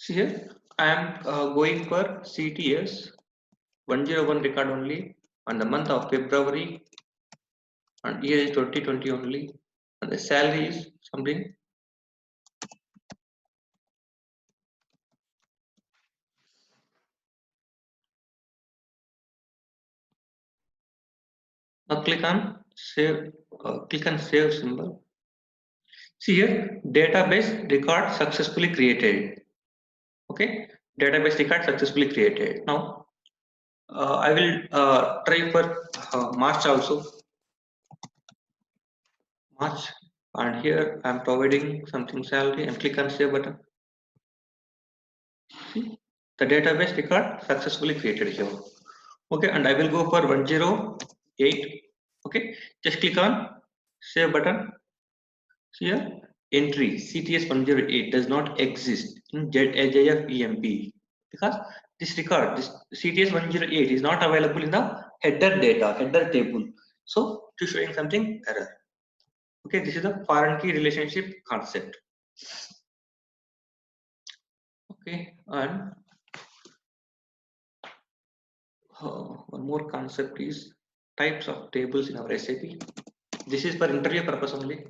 See here, I am going for CTS 101 record only on the month of February, and year is 2020 only, and the salary is something. Now click on save. Click on save symbol. See here, database record successfully created. Okay, database record successfully created. Now I will try for March also. March, and here I am providing something salary and click on save button. See, the database record successfully created here. Okay, and I will go for 108. Okay, just click on save button. Here entry CTS 108 does not exist in JF EMP because this record, this CTS 108 is not available in the header data, header table. So it is showing something error. Okay, this is the foreign key relationship concept. Okay, and one more concept is types of tables in our SAP. This is for interview purpose only.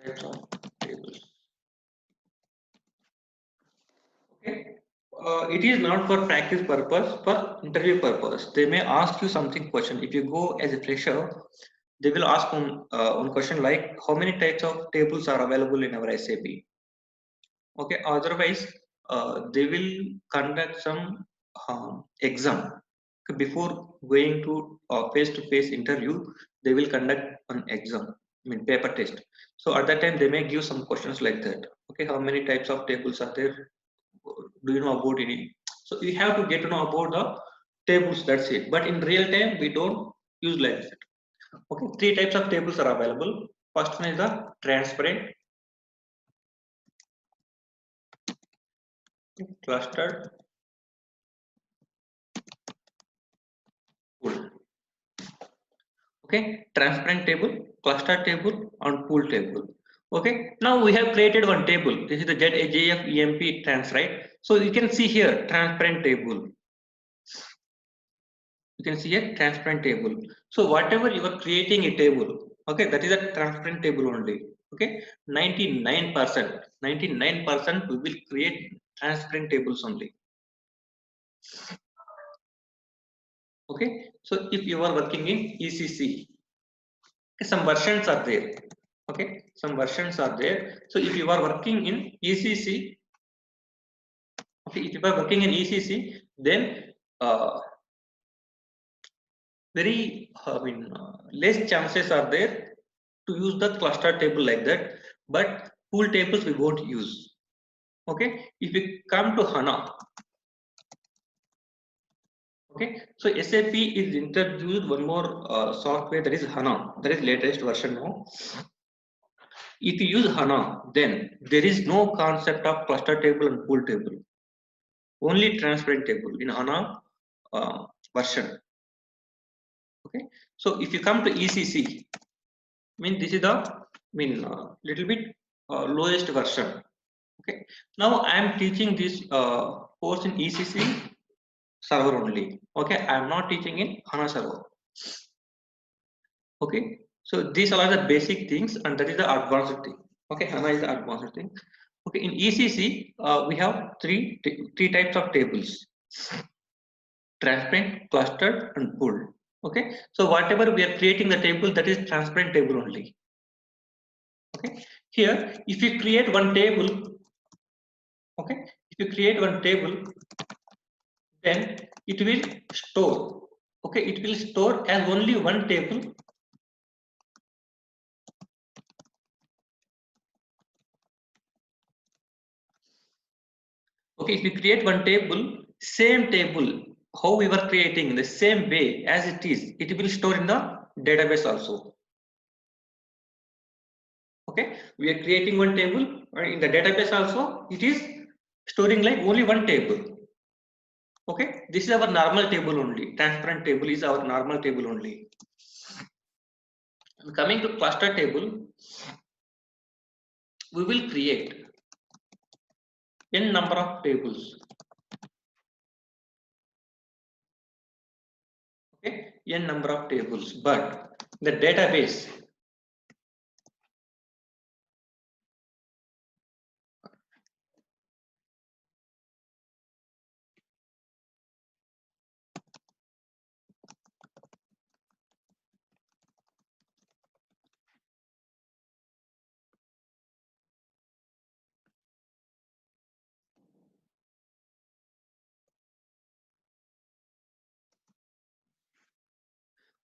Types of tables. Okay, it is not for practice purpose, for interview purpose. They may ask you something question. If you go as a fresher, they will ask one question like how many types of tables are available in our SAP. Okay, otherwise they will conduct some exam before going to face-to-face interview. They will conduct an exam, I mean paper test. So at that time they may give some questions like that. Okay, how many types of tables are there? Do you know about any? So we have to get to know about the tables. That's it. But in real time we don't use like that. Okay, three types of tables are available. First one is the transparent, clustered, pool. Okay, transparent table, cluster table, and pool table. Okay, now we have created one table. This is the JF EMP trans, right? So you can see here transparent table. You can see a transparent table. So whatever you are creating a table, okay, that is a transparent table only. Okay, 99% we will create transparent tables only. Okay, so if you are working in ECC, some versions are there. Okay, some versions are there. So if you are working in ECC, okay, if you are working in ECC, then less chances are there to use the cluster table like that, but pool tables we won't use. Okay, if we come to HANA, okay, so SAP is introduced one more software, that is HANA, that is latest version now. If you use HANA, then there is no concept of cluster table and pool table, only transparent table in HANA version. Okay, so if you come to ECC, this is the little bit lowest version. Okay, now I am teaching this course in ECC server only. Okay, I am not teaching in HANA server. Okay, so these are the basic things, and that is the advanced thing. Okay, HANA is the advanced thing. Okay, in ECC we have three types of tables: transparent, clustered, and pooled. Okay, so whatever we are creating the table, that is transparent table only. Okay, here if you create one table, okay, if you create one table, then it will store. Okay, it will store as only one table. Okay, if we create one table, same table, how we were creating the same way as it is, it will store in the database also. Okay, we are creating one table, in the database also it is storing like only one table. Okay, this is our normal table only. Transparent table is our normal table only. And coming to cluster table, we will create n number of tables. Okay, n number of tables, but the database.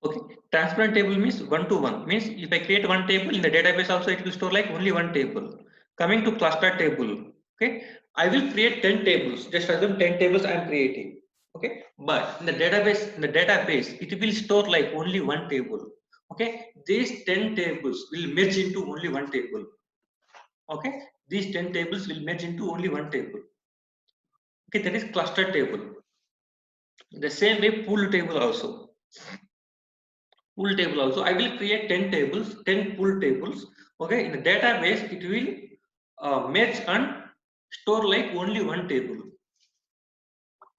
Okay, transparent table means one to one. Means if I create one table in the database also, it will store like only one table. Coming to cluster table, okay, I will create 10 tables. Just assume 10 tables I am creating. Okay, but in the database, it will store like only one table. Okay, these 10 tables will merge into only one table. Okay, these 10 tables will merge into only one table. Okay, that is cluster table. The same way pool table also. Pool table also, I will create 10 tables, 10 pool tables. Okay, in the database, it will merge and store like only one table.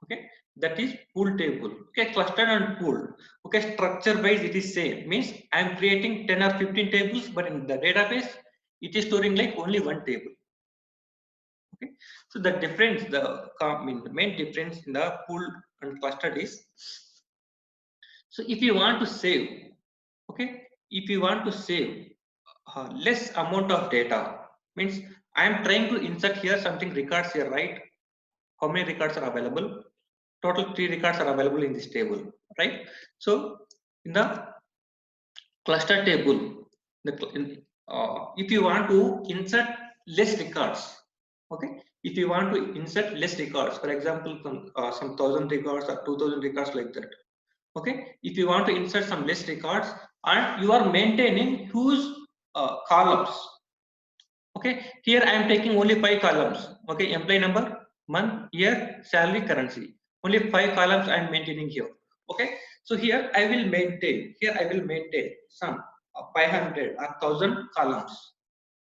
Okay, that is pool table. Okay, cluster and pool. Okay, structure wise it is same. Means I am creating 10 or 15 tables, but in the database, it is storing like only one table. Okay, so the difference, the main difference in the pool and cluster is, so if you want to save, okay, if you want to save less amount of data, means I am trying to insert here something records here, right? How many records are available? Total 3 records are available in this table, right? So in the cluster table, if you want to insert less records, okay, if you want to insert less records, for example, some 1000 records or 2000 records like that, okay, if you want to insert some list records and you are maintaining huge columns, okay, here I am taking only 5 columns, okay, employee number, month, year, salary, currency, only 5 columns I am maintaining here. Okay, so here I will maintain some 500 or 1000 columns.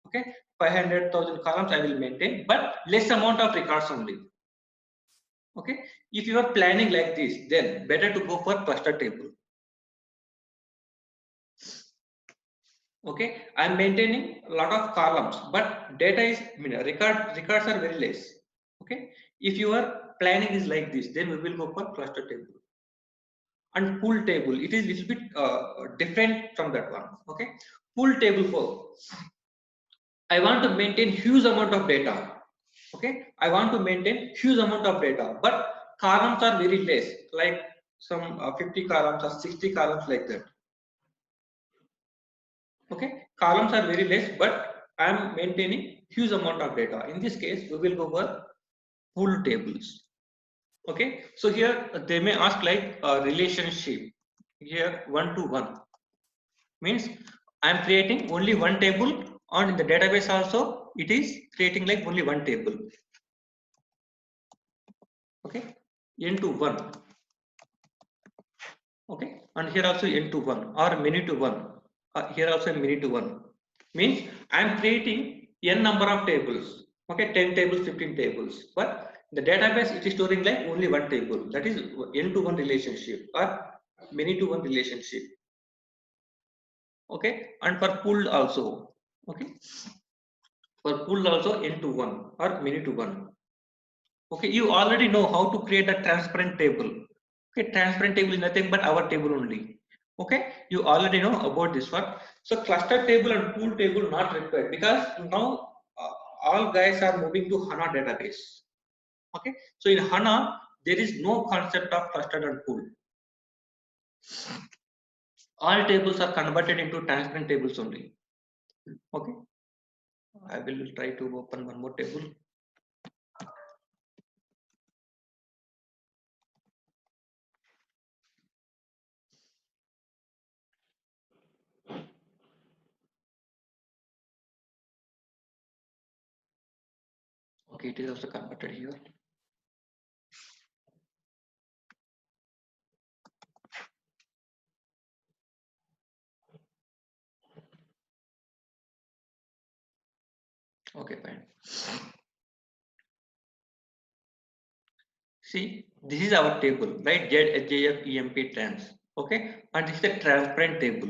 Okay, 500,000 columns I will maintain, but less amount of records only. Okay, if you are planning like this, then better to go for cluster table. Okay, I'm maintaining a lot of columns, but data is, records are very less. Okay, if your planning is like this, then we will go for cluster table. And pool table, it is little bit different from that one. Okay, pool table for, I want to maintain huge amount of data. Okay, I want to maintain huge amount of data, but columns are very less, like some 50 columns or 60 columns like that. Okay, columns are very less, but I am maintaining huge amount of data. In this case, we will go for pool tables. Okay, so here they may ask like a relationship. Here one to one means I am creating only one table, and in the database also it is creating like only one table. Okay, n to one. Okay, and here also n to one or many to one. Here also many to one means I am creating n number of tables. Okay, 10 tables, 15 tables, but the database it is storing like only one table. That is n to one relationship or many to one relationship. Okay, and for pool also. Okay, for pool also n to one or many to one. Okay, you already know how to create a transparent table. Okay, transparent table is nothing but our table only. Okay, you already know about this one. So cluster table and pool table not required, because now all guys are moving to HANA database. Okay, so in HANA there is no concept of cluster and pool. All tables are converted into transparent tables only. Okay, I will try to open one more table. Okay, it is also converted here. Okay, fine. See, this is our table, right? ZHJF EMP trans. Okay, and this is a transparent table.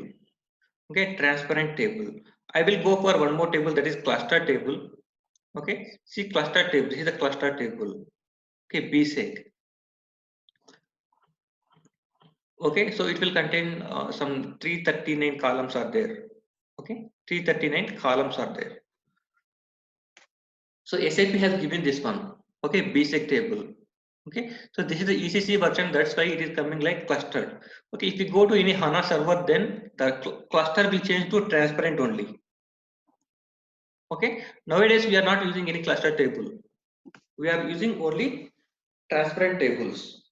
Okay, transparent table. I will go for one more table, that is cluster table. Okay, see cluster table. This is the cluster table. Okay, BSEC. Okay, so it will contain some 339 columns are there. Okay, 339 columns are there. So SAP has given this one. Okay, BSEC table. Okay, so this is the ECC version, that's why it is coming like clustered. Okay, if you go to any HANA server, then the cluster will change to transparent only. Okay, nowadays we are not using any cluster table. We are using only transparent tables.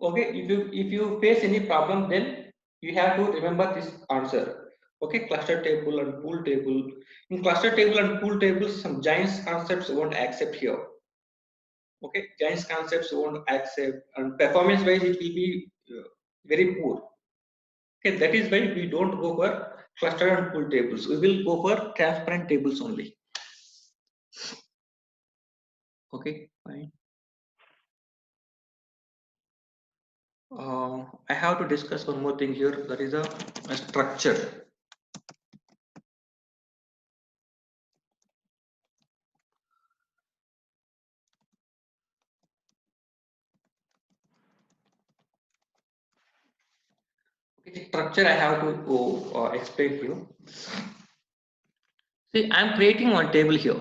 Okay, if you face any problem, then you have to remember this answer. Okay, cluster table and pool table. In cluster table and pool tables, some giants concepts won't accept here. Okay, giants concepts won't accept, and performance wise it will be very poor. Okay, that is why we don't go for cluster and pool tables. We will go for transparent tables only. Okay, fine. I have to discuss one more thing here. That is a structure. Okay, structure I have to explain to you. See, I'm creating one table here,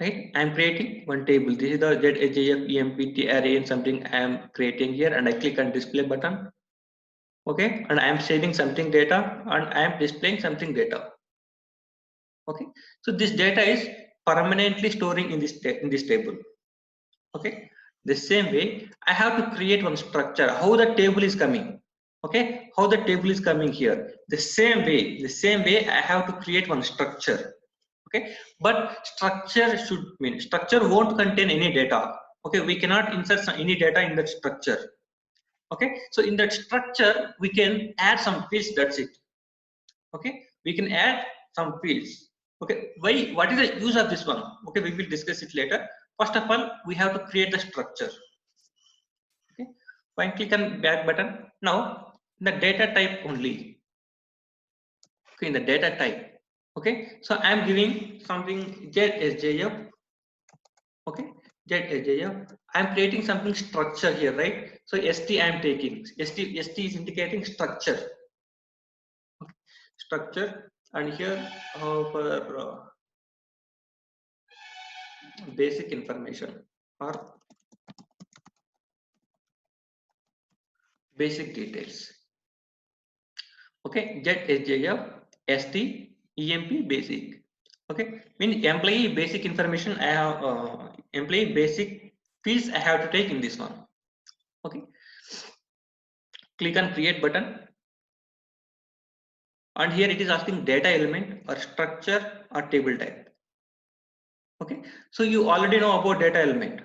right? I'm creating one table. This is the ZHAF EMPT array and something I am creating here, and I click on display button. Okay, and I am saving something data, and I am displaying something data. Okay, so this data is permanently storing in this table. Okay, the same way I have to create one structure. How the table is coming? Okay, how the table is coming here? The same way I have to create one structure. Okay, but structure won't contain any data. Okay, we cannot insert any data in that structure. Okay, so in that structure we can add some fields, that's it. Okay, we can add some fields. Okay, why, what is the use of this one? Okay, we will discuss it later. First of all, we have to create the structure. Okay, fine, click on back button. Now the data type only. Okay, in the data type. Okay, so I am giving something ZSJF. Okay, ZSJF. I am creating something structure here, right? So ST I am taking. ST is indicating structure. Okay. Structure, and here for basic information or basic details. Okay, ZSJF, ST, EMP basic. Okay, mean employee basic information I have, employee basic fields I have to take in this one. Okay, click on create button, and here it is asking data element or structure or table type. Okay, so you already know about data element.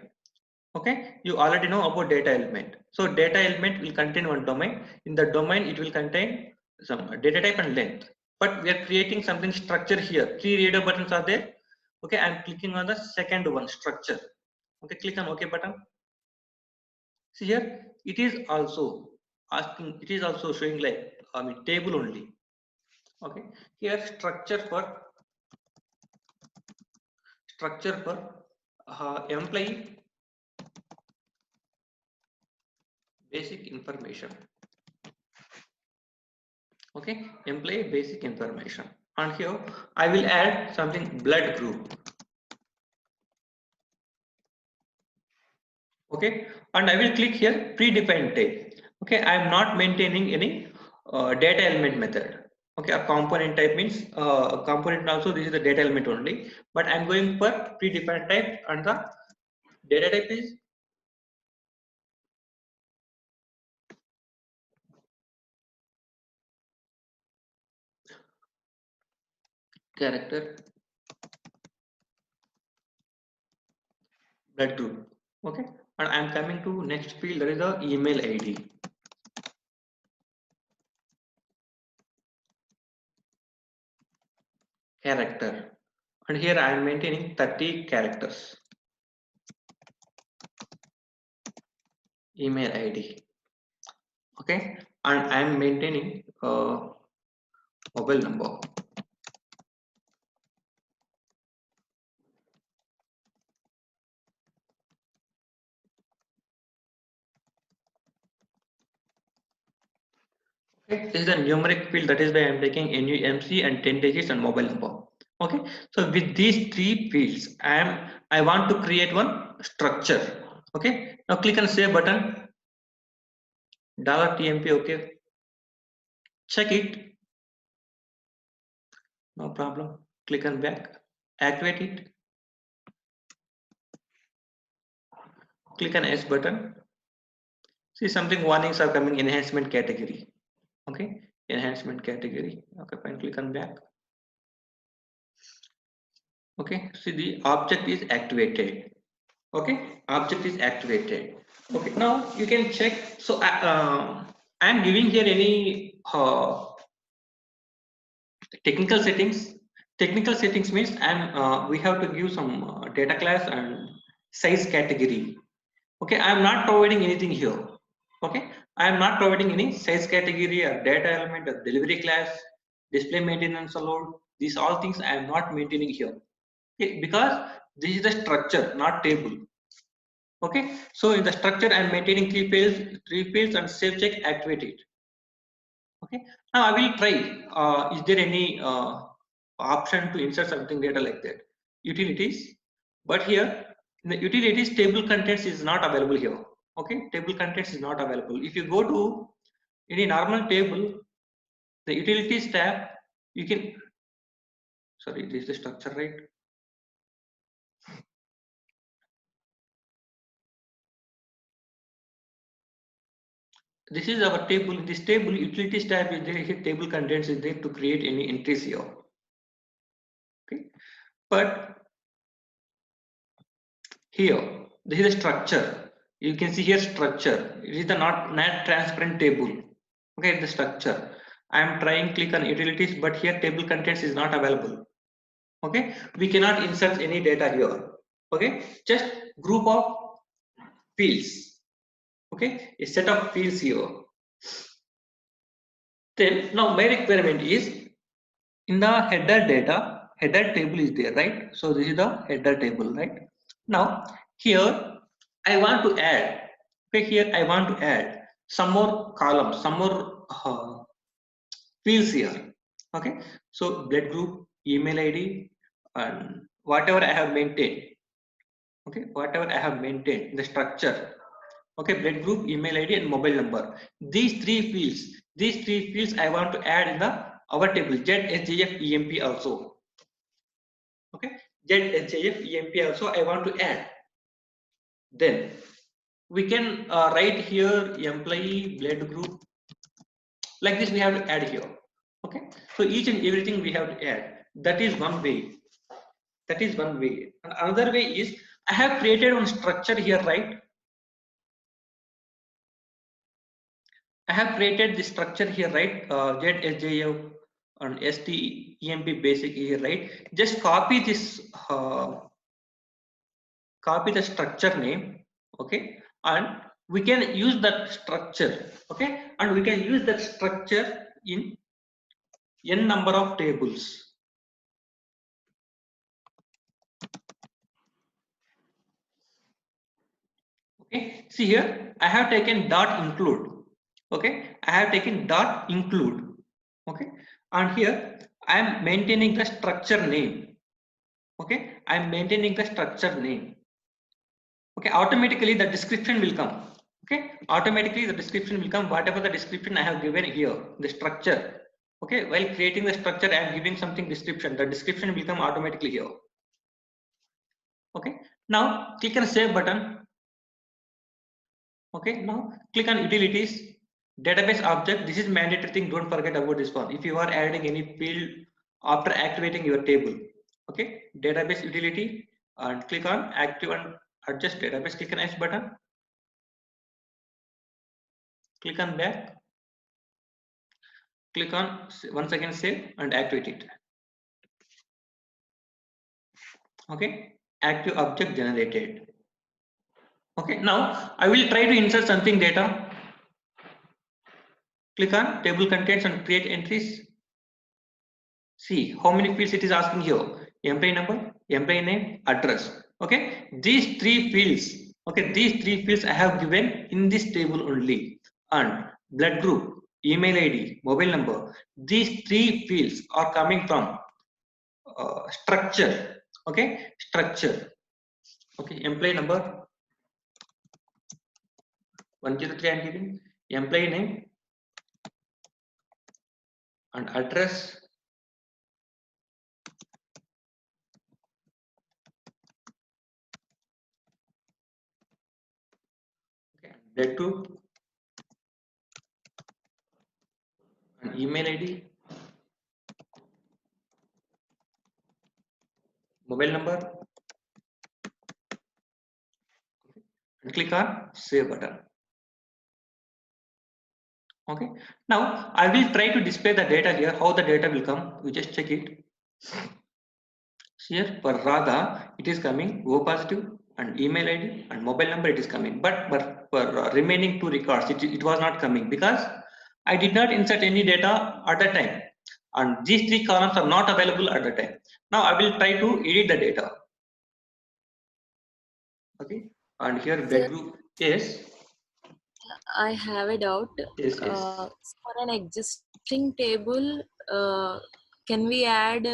Okay, you already know about data element. So data element will contain one domain. In the domain it will contain some data type and length, but we are creating something structure here. 3 radar buttons are there. Okay, I'm clicking on the second one, structure. Okay, click on OK button. See here, it is also asking, it is also showing like table only. Okay, here structure for employee basic information. Okay, employee basic information, and here I will add something blood group. Okay, and I will click here predefined type. Okay, I am not maintaining any data element method. Okay, a component type means component also, this is the data element only, but I'm going for predefined type, and the data type is character blood group. Okay, and I'm coming to next field, that is the email ID. Character, and here I am maintaining 30 characters. email ID. Okay, and I am maintaining mobile number. Okay, this is a numeric field, that is why I am taking NUMC and 10 digits and mobile number. Okay, so with these three fields, I want to create one structure. Okay, now click on save button, $TMP. Okay, check it, no problem. Click on back, activate it, click on S button. See, something warnings are coming, enhancement category. Okay, enhancement category. Okay, fine, click on back. Okay, see, the object is activated. Okay, object is activated. Okay, now you can check. So I am giving here any technical settings. Technical settings means we have to give some data class and size category. Okay, I am not providing anything here. Okay, I am not providing any size category or data element or delivery class, display maintenance allowed. These all things I am not maintaining here. Okay, because this is the structure, not table. Okay, so in the structure I'm maintaining three fields and save check activated. Okay, now I will try. Is there any option to insert something data like that? Utilities, but here in the utilities table contents is not available here. Okay, table contents is not available. If you go to any normal table, the utilities tab, you can. Sorry, this is the structure, right? This is our table. In this table, utilities tab is there. Here, table contents is there to create any entries here. Okay, but here this is a structure. You can see here structure. It is the not transparent table. Okay, the structure. I am trying click on utilities, but here table contents is not available. Okay, we cannot insert any data here. Okay, just group of fields. Okay, a set of fields here. Then now my requirement is in the header data, header table is there, right? So this is the header table, right? Now here I want to add, okay, here I want to add some more columns, some more fields here. Okay, so blood group, email ID, and whatever I have maintained. Okay, whatever I have maintained, the structure. Okay, blood group, email ID, and mobile number. These three fields I want to add in the our table ZSJF EMP also. Okay, ZSJF EMP also I want to add. Then we can write here employee blood group, like this we have to add here. Okay, so each and everything we have to add. That is one way. That is one way. And another way is I have created one structure here, right? I have created this structure here, right? ZSJF and STEMP basic here, right? Just copy this, copy the structure name, okay? And we can use that structure, okay? And we can use that structure in n number of tables. Okay, see here, I have taken dot include. Okay, I have taken dot include. Okay, and here I am maintaining the structure name. Okay, I am maintaining the structure name. Okay, automatically the description will come. Okay, automatically the description will come. Whatever the description I have given here, the structure. Okay, while creating the structure, I am giving something description. The description will come automatically here. Okay, now click on save button. Okay, now click on utilities, database object. This is mandatory thing. Don't forget about this one. If you are adding any field after activating your table, okay, database utility, and click on active and adjust database. Click on S button. Click on back. Click on once again save and activate it. Okay, active object generated. Okay, now I will try to insert something data. Click on table contents and create entries. See how many fields it is asking here: employee number, employee name, address. Okay, these three fields. Okay, these three fields I have given in this table only. And blood group, email ID, mobile number. These three fields are coming from structure. Okay, structure. Okay, employee number 103 I am giving, employee name and address. Okay, blood group and email ID, mobile number, and click on save button. Okay, now I will try to display the data here. How the data will come? We just check it. Here for Radha, it is coming O positive and email ID and mobile number it is coming. But for remaining two records, it was not coming because I did not insert any data at the time. And these three columns are not available at the time. Now I will try to edit the data. Okay, and here Sir, bedroom is. I have a doubt. Yes, yes. For an existing table, can we add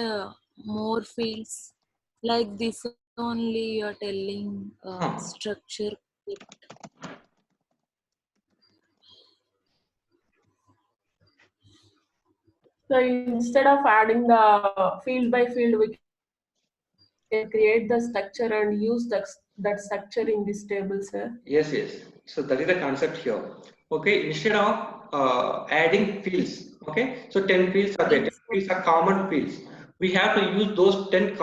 more fields? Like this only you're telling Huh. structure. So instead of adding the field by field, we can create the structure and use that structure in this table, sir. Yes, yes. So that is the concept here. Okay, instead of adding fields, okay, so 10 fields are there. 10 Yes. fields are common fields. We have to use those 10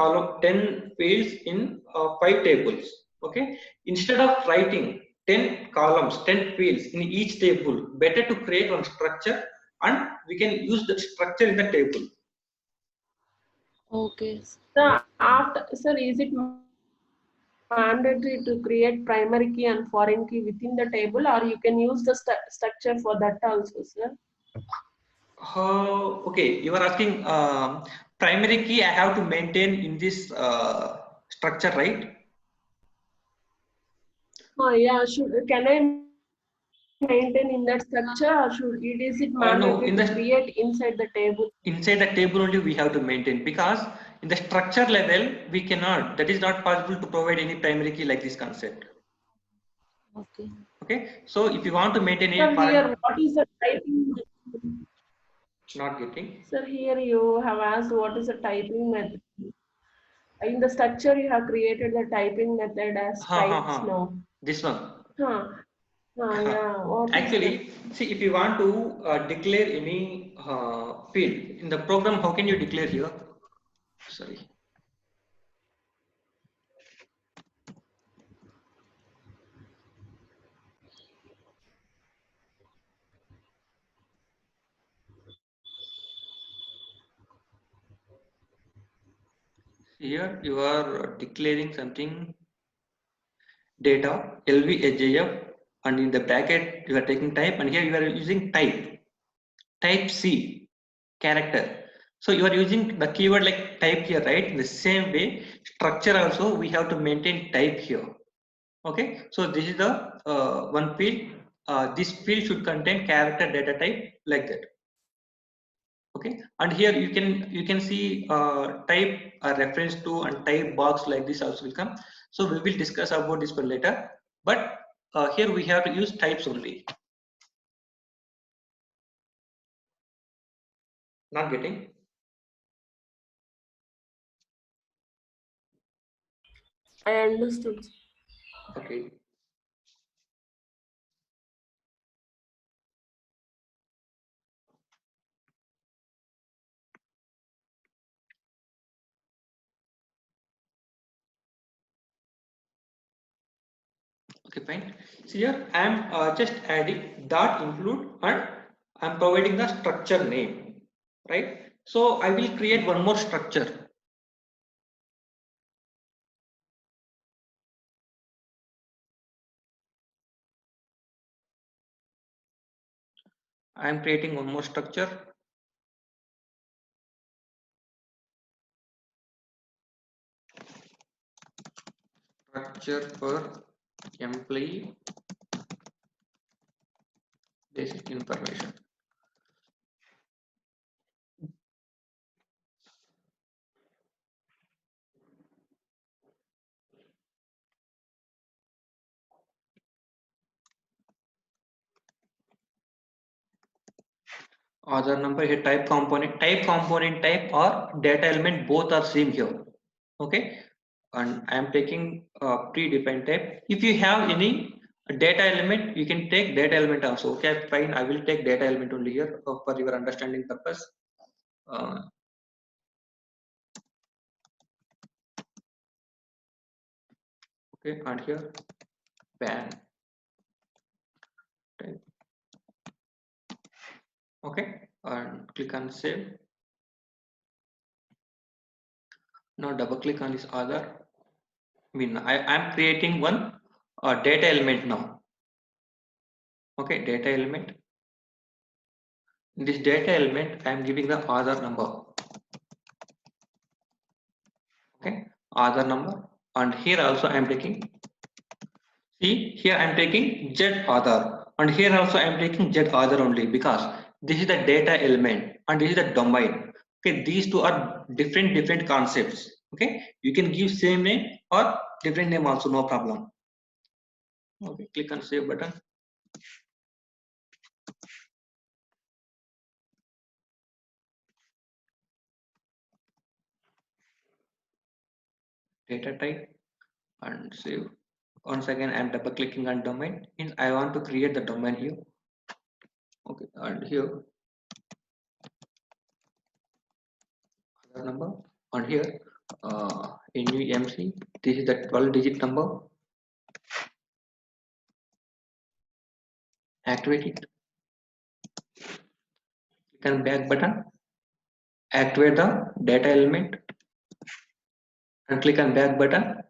fields in 5 tables. Okay, instead of writing 10 columns, 10 fields in each table, better to create one structure and we can use the structure in the table. Okay. So after, sir, is it mandatory to create primary key and foreign key within the table, or you can use the structure for that also, sir? Okay, you are asking primary key I have to maintain in this structure, right? Oh yeah, can I maintain in that structure, or is it No, mandatory in to the create inside the table? inside the table only we have to maintain because in the structure level we cannot. That is not possible to provide any primary key like this concept. Okay. Okay, so if you want to maintain Sir, a here what is the typing? not getting. Sir, here you have asked what is the typing method. In the structure, you have created the typing method as Ha ha types ha. now. This one. Huh. Yeah, what is that? Actually, see if you want to declare any field in the program, how can you declare here? Sorry. Here you are declaring something data LVHIF and in the bracket you are taking type and here you are using type C character. So you are using the keyword like type here, right? In the same way, structure also we have to maintain type here. Okay, so this is the one field. This field should contain character data type like that. Okay, and here you can see type reference to and type box like this also will come. So we will discuss about this one later, but here we have to use types only. Not getting. I understood. Okay, okay, fine. So here I am just adding dot include and I'm providing the structure name, right? So I will create one more structure. I am creating one more structure. Structure for employee basic information. Other number here, type component type or data element, both are same here. Okay, and I am taking predefined type. If you have any data element, you can take data element also. Okay, fine, I will take data element only here for your understanding purpose. Okay, and here pan type. Okay, and click on save. Now double click on this other. I mean, I am creating one data element now. Okay, data element. In this data element, I am giving the Aadhaar number. Okay, Aadhaar number, and here also I am taking. See, here I am taking Z Aadhaar, and here also I am taking Z Aadhaar only because this is the data element and this is the domain. Okay, these two are different concepts. Okay, you can give same name or different name also, no problem. Okay, click on save button. Data type and save. Once again, I am double clicking on domain. Means I want to create the domain here. Okay, and here other number, and here NUMC. This is the 12-digit number. Activate it. Click on back button. Activate the data element and click on back button.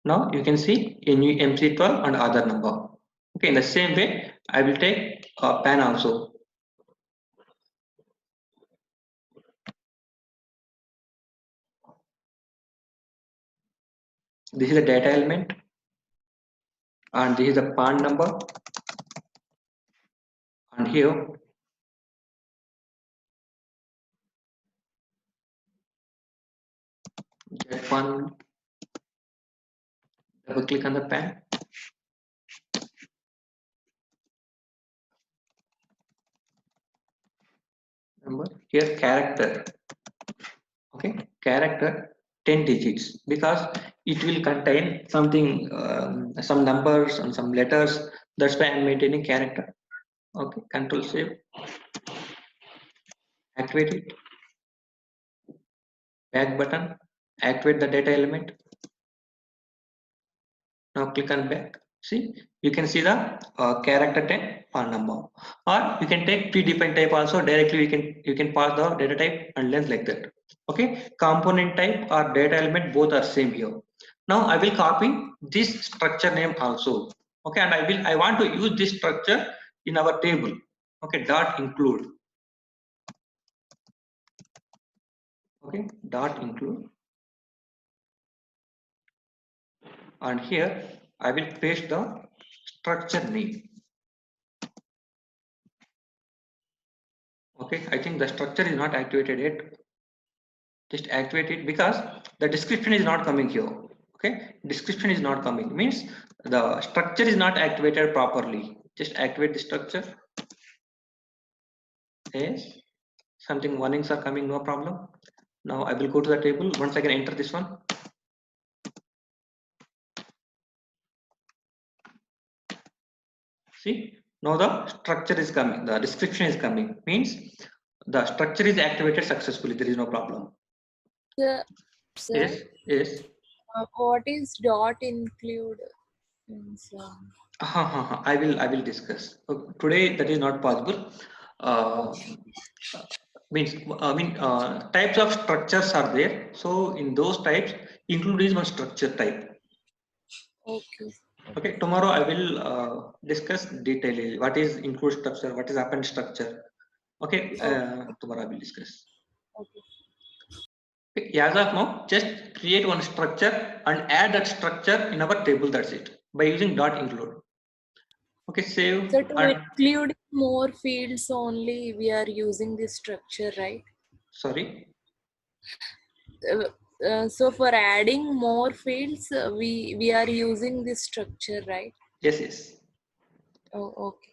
Now you can see NUMC12 and other number. Okay, in the same way, I will take PAN also. This is the data element and this is the PAN number, and here get one. Double click on the PAN. Number here character. Okay, character 10 digits because it will contain something, some numbers and some letters. That's why I'm maintaining character. Okay, control save. Activate it. Back button. Activate the data element. Now click on back. See, you can see the character 10 or number, or you can take predefined type also. Directly you can pass the data type and length like that. Okay, component type or data element, both are same here. Now I will copy this structure name also. Okay, and I want to use this structure in our table. Okay, dot include. Okay, dot include, and here I will paste the structure name. Okay, I think the structure is not activated yet. Just activate it because the description is not coming here. Okay, description is not coming, means the structure is not activated properly. Just activate the structure. Yes, something warnings are coming, no problem. Now I will go to the table. Once again, enter this one. See, now the structure is coming, the description is coming, means the structure is activated successfully. There is no problem. Sir, Yes, yes. what is dot include? Means, I will discuss. Today that is not possible. Types of structures are there. So in those types, include is one structure type. okay. Okay, tomorrow I will discuss detail what is include structure, what is append structure. Okay, tomorrow I will discuss. Okay. Okay, as of now, just create one structure and add that structure in our table. That's it by using dot include. Okay, save So to and include more fields only, we are using this structure, right? sorry. So for adding more fields, we are using this structure, right? Yes, yes. Oh, okay.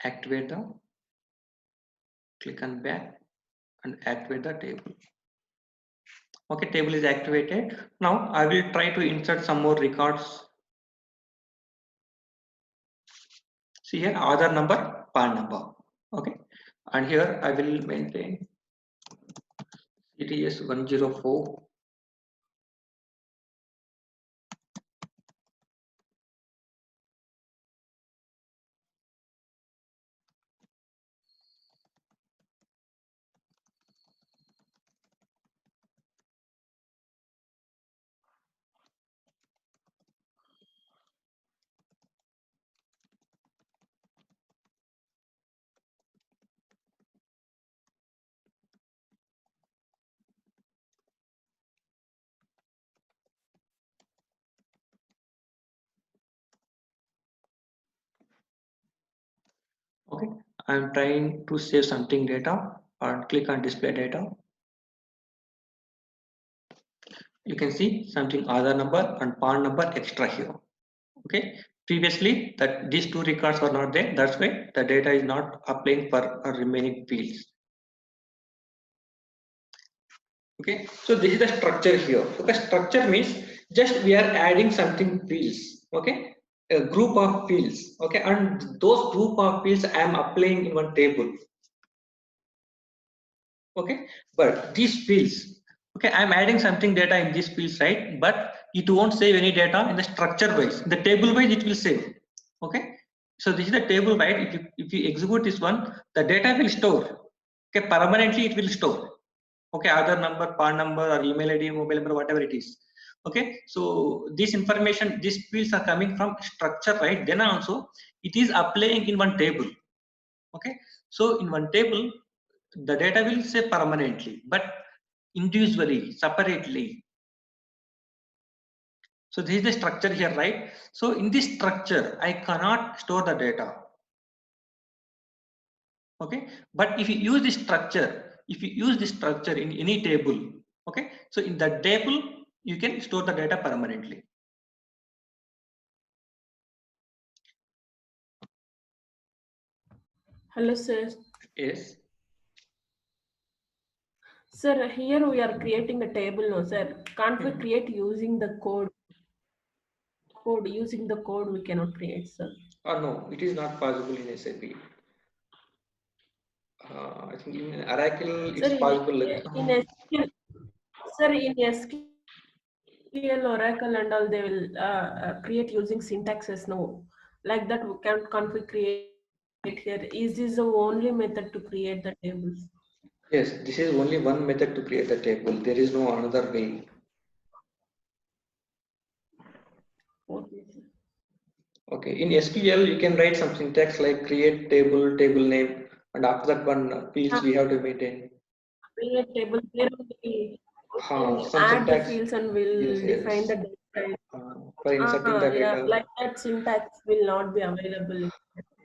Activate the, click on back and activate the table. Okay, table is activated. Now I will try to insert some more records. See here, Aadhaar number, PAN number. Okay, and here I will maintain CTS 104. Okay, I'm trying to save something data and click on display data. You can see something Aadhaar number and PAN number extra here. Okay, previously that these two records were not there. That's why the data is not applying for remaining fields. Okay, so this is the structure here. Okay, structure means just we are adding something fields. Okay, a group of fields. Okay, and those group of fields I am applying in one table. Okay, but these fields, okay, I'm adding something data in these fields, right? But it won't save any data in the structure wise. In the table wise it will save. Okay, so this is the table, right? If you execute this one, the data will store. Okay, permanently it will store. Okay, Aadhaar number, PAN number, or email ID, mobile number, whatever it is. Okay, so this information, these fields are coming from structure, right? Then also it is applying in one table. Okay, so in one table the data will say permanently, but individually, separately. So this is the structure here, right? So in this structure I cannot store the data. Okay, but if you use this structure, if you use this structure in any table, okay, so in that table you can store the data permanently. Hello, sir. Yes. Sir, here we are creating the table, no, sir. Can't we create using the code? Using the code we cannot create, sir. Or no, it is not possible in SAP. I think in Oracle Sir, it's possible. Like, in SQL, sir, in SQL, Oracle and all, they will create using syntaxes, no. Like that, can't we create here? Is this the only method to create the tables? yes, this is only one method to create the table. There is no another way. Okay, sir. Okay, in SQL you can write some syntax like create table, table name, and after that one fields we have to maintain. Create table, there will Some add the syntax. fields and Yes, will define yes. the data. For inserting the Yeah, data. like that syntax will not be available.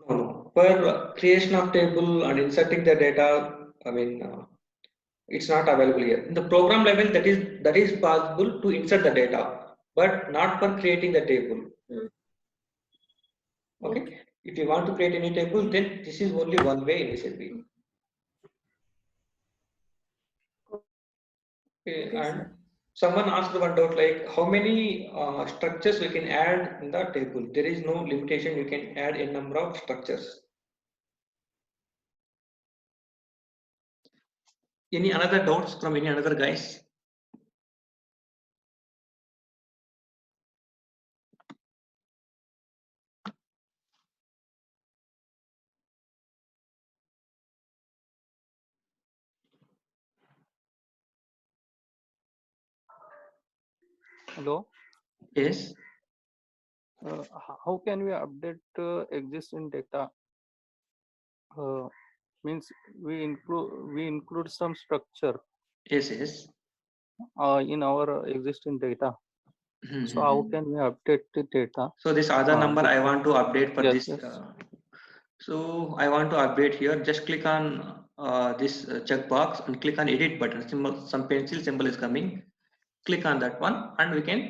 No, no. For creation of table and inserting the data, I mean, it's not available here. In the program level, that is possible to insert the data, but not for creating the table. Mm. Okay. Okay. If you want to create any table, then this is only one way in SAP. Okay, Okay, and sir. someone asked one doubt like how many structures we can add in the table. There is no limitation. You can add a number of structures. Any another doubts from any another guys? Hello. Yes. How can we update existing data? Means we include some structure Yes. Yes. in our existing data. Mhm, So how mhm. can we update the data? So this other number I want to update for Yes, this. yes. So I want to update here. Just click on this checkbox and click on edit button. Symbol, some pencil symbol is coming. Click on that one and we can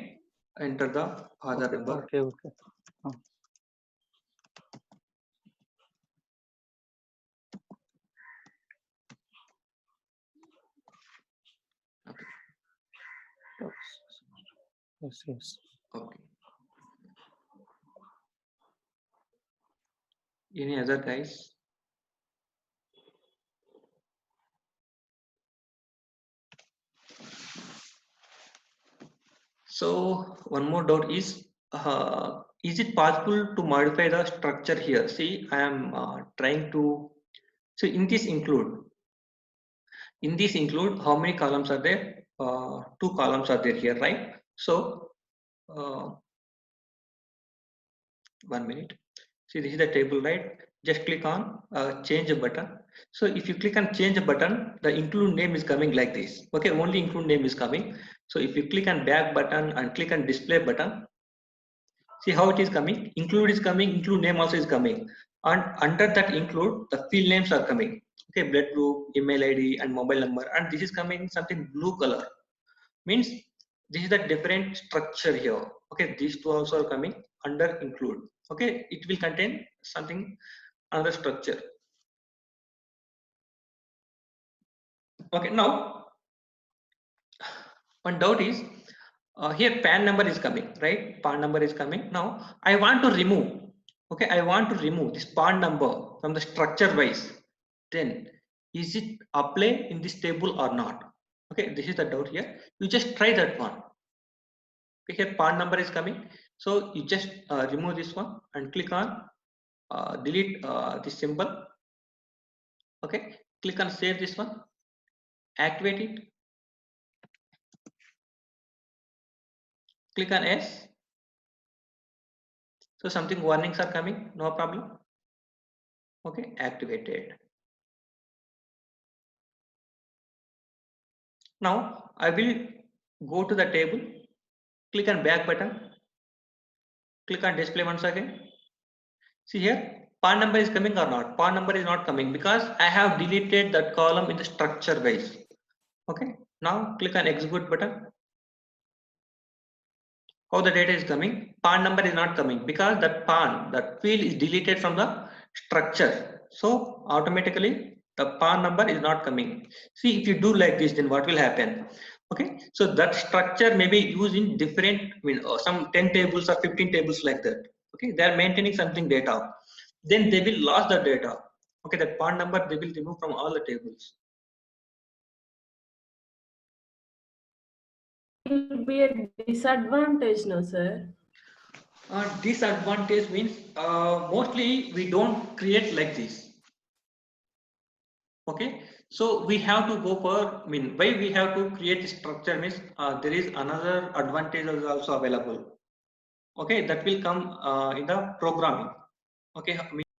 enter the other Okay, number. okay, okay. Yes, yes. Okay. Any other guys? So one more doubt is it possible to modify the structure here? See, I am trying to. So in this include how many columns are there? 2 columns are there here, right? So 1 minute. See, this is the table, right? Just click on change a button. So if you click on change a button, the include name is coming like this. Okay, only include name is coming. So if you click on back button and click on display button, see how it is coming. Include is coming, include name also is coming. And under that include, the field names are coming. Okay, blood group, email ID, and mobile number. And this is coming something blue color. Means this is the different structure here. Okay, these two also are coming under include. Okay, it will contain something another structure. Okay, now one doubt is here PAN number is coming, right? PAN number is coming. Now I want to remove. Okay, I want to remove this PAN number from the structure wise. Then is it apply in this table or not? Okay, this is the doubt here. You just try that one. Okay, here PAN number is coming. So you just remove this one and click on delete this symbol. Okay, click on save this one, activate it, click on S. So something warnings are coming, no problem. Okay, activated. Now I will go to the table, click on back button, click on display once again. See here, PAN number is coming or not? PAN number is not coming because I have deleted that column in the structure base. Okay, now click on execute button. How the data is coming? PAN number is not coming because that field is deleted from the structure. So automatically the PAN number is not coming. See, if you do like this, then what will happen? Okay, so that structure may be used in different, some 10 tables or 15 tables like that. Okay, they are maintaining something data. Then they will lose the data. Okay, that PAN number they will remove from all the tables. It will be a disadvantage, no, sir? Disadvantage means mostly we don't create like this. Okay, so we have to go for, why we have to create structure means there is another advantage is also available. Okay, that will come in the programming. Okay,